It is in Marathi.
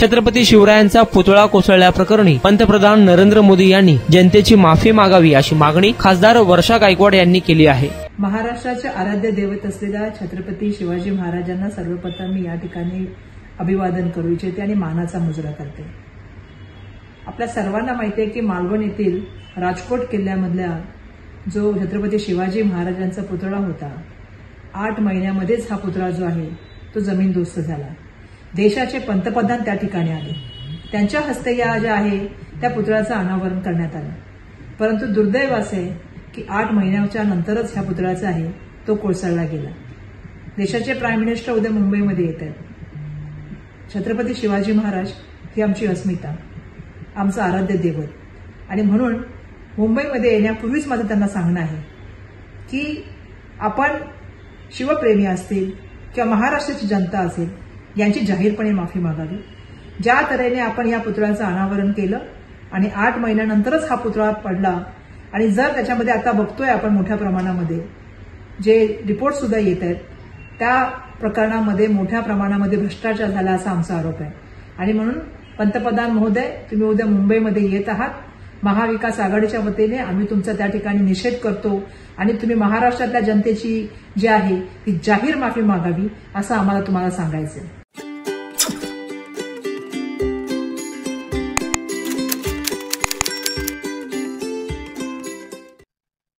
छत्रपती शिवरायांचा पुतळा कोसळल्याप्रकरणी पंतप्रधान नरेंद्र मोदी यांनी जनतेची माफी मागावी अशी मागणी खासदार वर्षा गायकवाड यांनी केली आहे। महाराष्ट्राचे आराध्य दैवत असलेल्या छत्रपती शिवाजी महाराजांना सर्वप्रथम मी या ठिकाणी अभिवादन करू इच्छिते आणि मानाचा मुजरा करते। आपल्या सर्वांना माहिती आहे की मालवण येथील राजकोट किल्ल्यामधल्या जो छत्रपती शिवाजी महाराजांचा पुतळा होता, 8 महिन्यामध्येच हा पुतळा जो आहे तो जमीनदोस्त झाला। देशाचे पंतप्रधान त्या ठिकाणी आले, त्यांच्या हस्ते या ज्या आहे त्या पुतळ्याचं अनावरण करण्यात आलं। परंतु दुर्दैव असे की 8 महिन्याच्या नंतरच ह्या पुतळ्याचा आहे तो कोसळला गेला। देशाचे प्राईम मिनिस्टर उद्या मुंबईमध्ये येत आहेत। छत्रपती शिवाजी महाराज ही आमची अस्मिता, आमचं आराध्य दैवत, आणि म्हणून मुंबईमध्ये येण्यापूर्वीच माझं त्यांना सांगणं आहे की आपण शिवप्रेमी असतील किंवा महाराष्ट्राची जनता असेल यांची जाहीरपणे माफी मागावी। ज्या तऱ्हेने आपण या पुतळ्याचं अनावरण केलं आणि 8 महिन्यानंतरच हा पुतळा पडला, आणि जर त्याच्यामध्ये आता बघतोय आपण मोठ्या प्रमाणामध्ये जे रिपोर्ट सुद्धा येत आहेत त्या प्रकरणामध्ये मोठ्या प्रमाणामध्ये भ्रष्टाचार झाला असा आमचा आरोप आहे। आणि म्हणून पंतप्रधान महोदय, तुम्ही उद्या मुंबईमध्ये येत आहात, महाविकास आघाडीच्या वतीने आम्ही तुमचा त्या ठिकाणी निषेध करतो आणि तुम्ही महाराष्ट्रातल्या जनतेची जी आहे ती जाहीर माफी मागावी असं आम्हाला तुम्हाला सांगायचं आहे।